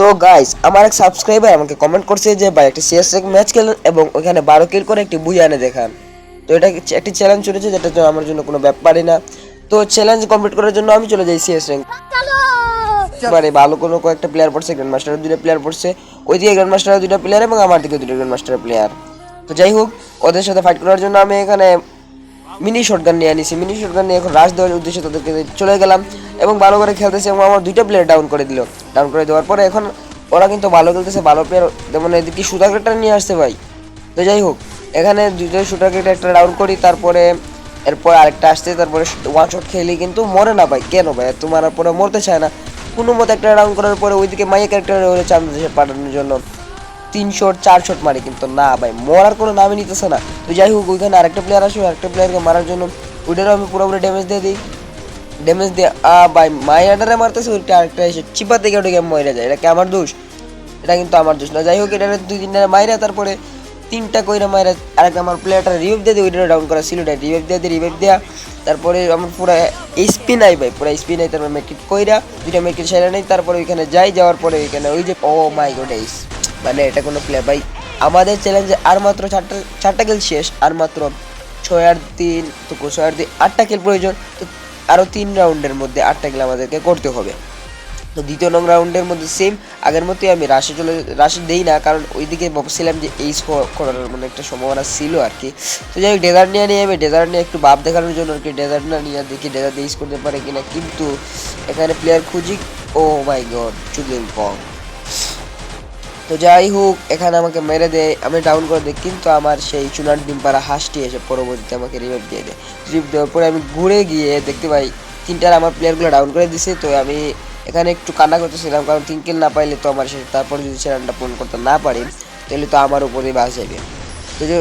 তো গাইস আমার এক সাবস্ক্রাইবার আমাকে কমেন্ট করছে যে ভাই একটা সিএস ম্যাচ খেলেন এবং ওখানে 12 কিল করে একটি বুঝে এনে দেখান। তো এটা একটি চ্যালেঞ্জ চলেছে যেটা তো আমার জন্য কোনো ব্যাপারই না। তো চ্যালেঞ্জ কমপ্লিট করার জন্য আমি চলে যাই সিএস র্যাঙ্ক। মানে ভালো কোনো কয়েকটা প্লেয়ার পড়ছে, গ্র্যান্ড মাস্টারের দুটো প্লেয়ার পড়ছে, ওইদিকে গ্র্যান্ড মাস্টারের দুটো প্লেয়ার এবং আমার দিকে দুটো গ্র্যান্ড মাস্টারের প্লেয়ার। তো যাই হোক, ওদের সাথে ফাইট করার জন্য আমি এখানে মিনি শটগান নিয়ে আনিছি। মিনি শটগান নিয়ে এখন রাশ দেওয়ার উদ্দেশ্যে তাদেরকে চলে গেলাম এবং ভালো করে খেলতেছে এবং আমার দুইটা প্লেয়ার ডাউন করে দিল। ডাউন করে দেওয়ার পরে এখন ওরা কিন্তু ভালো খেলতেছে, ভালো প্লেয়ার যেমন এদিকে শুটার গ্রেডটা নিয়ে আসছে ভাই। তো যাই হোক, এখানে দুইটা শুটার গ্রেড একটা ডাউন করি, তারপরে এরপর আরেকটা আসছে, তারপরে ওয়ান শট খেলি কিন্তু মরে না ভাই। কেন ভাই এত মারার পরে মরতে চায় না কোনো মতো। একটা ডাউন করার পরে ওইদিকে মাইয়া ক্যারেক্টার চান্স দিয়েছে পাঠানোর জন্য, 3 শট 4 শট মারি কিন্তু না ভাই, মরার কোনো নামই নিতেছে না। তো যাই হোক, ওইখানে আরেকটা প্লেয়ার আসবে, আরেকটা প্লেয়ারকে মারার জন্য ওইটারও আমি পুরোপুরি ড্যামেজ দিয়ে দিই। ড্যামেজ দিয়ে ভাই মাইয়াটারে মারতেছে, ওইটা আরেকটা এসে চিপা থেকে ওটা গেম মরে যায়। এটা কি আমার দোষ? এটা কিন্তু আমার দোষ না। যাই হোক, এটা 2-3টা মাইরা তারপরে 3টা কইরা মাইরা আরেকটা আমার প্লেয়ারটা রিভাইভ দিয়ে দিই, ওইটা ডাউন করা ছিল, এটা রিভাইভ দিয়ে দিই। রিভাইভ দেওয়া তারপরে আমার পুরো এইচপি নাই ভাই, পুরো এইচপি নাই। তারপরে মেকিট কইরা দুইটা মেকিট সেরা নেই, তারপরে ওইখানে যাওয়ার পরে ওইখানে ওই যে ও মাই গড এইস, মানে এটা কোনো প্লে ভাই। আমাদের চ্যালেঞ্জে আর মাত্র চারটা কিল শেষ, আর মাত্র 6 আর 3 তো 6 আর 2 8টা কিল প্রয়োজন। তো আরও 3 রাউন্ডের মধ্যে 8টা কিল আমাদেরকে করতে হবে। তো দ্বিতীয় নং রাউন্ডের মধ্যে সেম আগের মতোই আমি রাশে দেই না, কারণ ওইদিকে ভাবছিলাম যে এইস করার মানে একটা সম্ভাবনা ছিল আর কি। তো যাই হোক, ডেজার্ট নিয়ে আমি ডেজার্ট নিয়ে একটু ভাব দেখানোর জন্য আর কি ডেজার্ট না নিয়ে দেখি ডেজার্ট এইস করতে পারে কিনা, কিন্তু এখানে প্লেয়ার খুঁজি। ও মাই গড, চুদলিং পং। তো যাই হোক, এখানে আমাকে মেরে দেয়, আমি ডাউন করে দিই, কিন্তু আমার সেই চুনার ডিম পাড়া হাঁসটি এসে পরবর্তীতে আমাকে রিভাইভ দিয়ে দেয়। রিভাইভ দেওয়ার পরে আমি ঘুরে গিয়ে দেখতে পাই 3টার আমার প্লেয়ারগুলো ডাউন করে দিছে। তো আমি এখানে একটু কান্না করতেছিলাম, কারণ 3 কিল না পাইলে তো আমার তারপরে যদি চ্যানেলটা পূরণ করতে না পারি তাহলে তো আমার উপরেই বাস যাবে। তো যে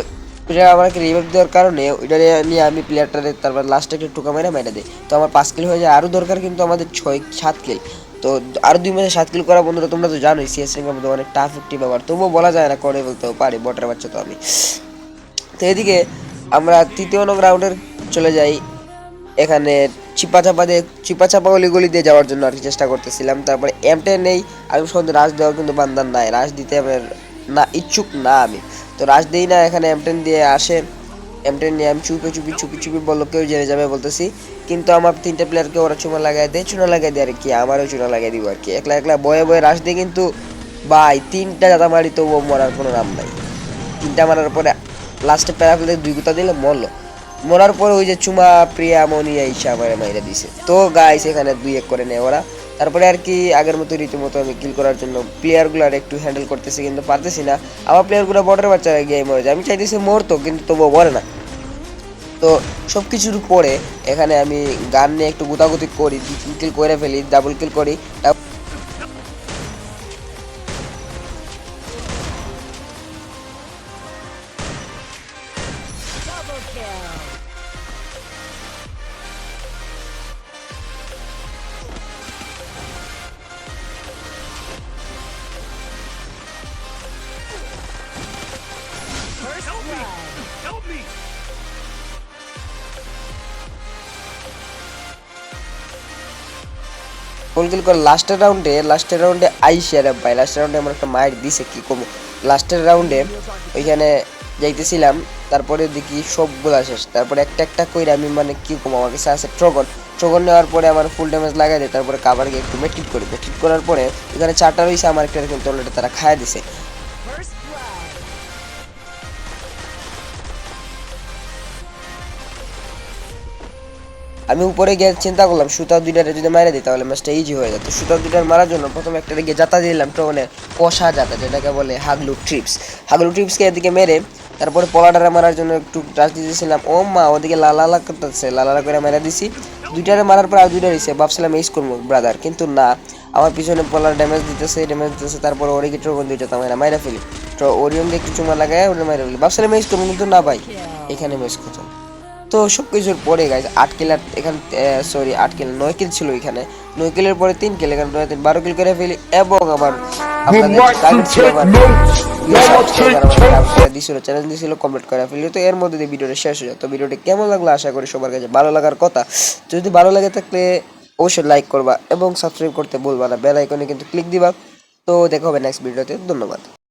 প্লেয়ার আমাকে রিভাইভ দেওয়ার কারণে ওইটা নিয়ে আমি প্লেয়ারটারে তারপর লাস্টে একটা টুকা মেরে দিই। তো আমার 5 কিল হয়ে যায়, আরও দরকার কিন্তু আমাদের 6-7 কিল। তো আরও 2 ম্যাচে 7 কিল করা বন্ধুরা তোমরা তো জানোই সিএস র্যাঙ্কের মধ্যে অনেক টাফ একটি ব্যাপার, তবুও বলা যায় না, করে বলতেও পারি, বটের বাচ্চা তো আমি। তো এদিকে আমরা তৃতীয় নং রাউন্ডের চলে যাই। এখানে চিপা চাপা গলি দিয়ে যাওয়ার জন্য আর কি চেষ্টা করতেছিলাম। তারপরে M10 নেই, আমি সন্ধ্যে রাশ দেওয়ার কিন্তু বান্দার নাই, রাশ দিতে আমার না ইচ্ছুক না আমি। তো রাশ দিই না, এখানে M10 দিয়ে আসে। M10 নিয়ে আমি চুপি বললো কেউ জেনে যাবে বলতেছি, কিন্তু আমার 3টে প্লেয়ারকে ওরা চুনা লাগাই দেয় আর কি, আমারও চুনা লাগাই দিব আর কি। একলা বয়ে রাশ দিয়ে কিন্তু ভাই 3টা জাতা মারি, তবুও মরার কোনো নাম নাই। 3টা মারার পরে লাস্টে প্যারাফেলে 2 গুতা দিলে মরার পরে ওই যে চুমা প্রিয়া মনি আইসা আমার মাইরা দিছে। তো গাইস এখানে 2-1 করে নেয় ওরা। তারপরে আর কি আগের মতো রীতিমতো আমি কিল করার জন্য প্লেয়ারগুলো একটু হ্যান্ডেল করতেছি, কিন্তু পারতেছি না। আমার প্লেয়ারগুলো বটের বাচ্চারা গিয়ে মরে যায়, আমি চাইতেছি মরতো কিন্তু তবুও মরে না। তো সব কিছুর পরে এখানে আমি গান নিয়ে একটু গুতাগুতি করি, 2-3 কিল করে ফেলি, ডাবল কিল করি। Help me! গোল করে লাস্টের রাউন্ডে আইসিয়া রে ভাই, লাস্টের রাউন্ডে আমার একটা মাইর দিছে কি কম। লাস্টের রাউন্ডে ওইখানে যাইতেছিলাম, তারপরে দেখি সবগুলা শেষ, তারপরে একটা কইরা আমি মানে কি কম, আমার কাছে আছে ট্রগন নেওয়ার পরে আমার ফুল ড্যামেজ লাগাই দেয়। তারপরে কাভার গিয়ে একটু মেট্রিক করার পরে এখানে 4টা রয়েছে, আমার একটা কিন্তু অলরেডি তারা খায়া দিছে। আমি উপরে গিয়ে চিন্তা করলাম সুতার 2টারে যদি মারা দিই তাহলে ম্যাচটা ইজি হয়ে যেত। সুতার 2টার মারার জন্য প্রথমে একটা গিয়ে জাতা দিলাম, ট্রগনের কষা জাতা, যেটাকে বলে হাগলু ট্রিপসকে এদিকে মেরে তারপরে পলাডারে মারার জন্য একটু টাচ দিয়েছিলাম। ও মা, ওদিকে লালা করতেছে, লালা করে মেরা দিছি। 2টারে মারার পর আর 2টা রয়েছে, ভাবছিলাম এইস করবো ব্রাদার, কিন্তু না, আমার পিছনে পলার ড্যামেজ দিতেছে। তারপরে ওরিকে ট্রগন 2টা তামাইরা মাইরা ফেলি। তো ওরিয়ন দিয়ে একটু চুমা লাগায় ওটা মাইরা ফেলি, ভাবছিলাম এইস করবো, কিন্তু না ভাই, এখানে ম্যাচ খতম। তো সব কিছুর পরে গাইজ 8 কিল, আর এখানে 8 কিল 9 কিল ছিল এখানে। 9 কিলের পরে 3 কিল, এখানে 12 কিল করে ফেলি। এবং আমার আপনাদের টার্গেট ছিল চ্যালেঞ্জ দিয়েছিল কমপ্লিট করে ফেলি। তো এর মধ্যে দিয়ে ভিডিওটা শেষ হয়ে যায়। তো ভিডিওটি কেমন লাগলো আশা করি সবার কাছে ভালো লাগার কথা। যদি ভালো লাগে থাকলে অবশ্যই লাইক করবা এবং সাবস্ক্রাইব করতে ভুলবা না, বেল আইকনে কিন্তু ক্লিক দিবা। তো দেখা হবে নেক্সট ভিডিওতে, ধন্যবাদ।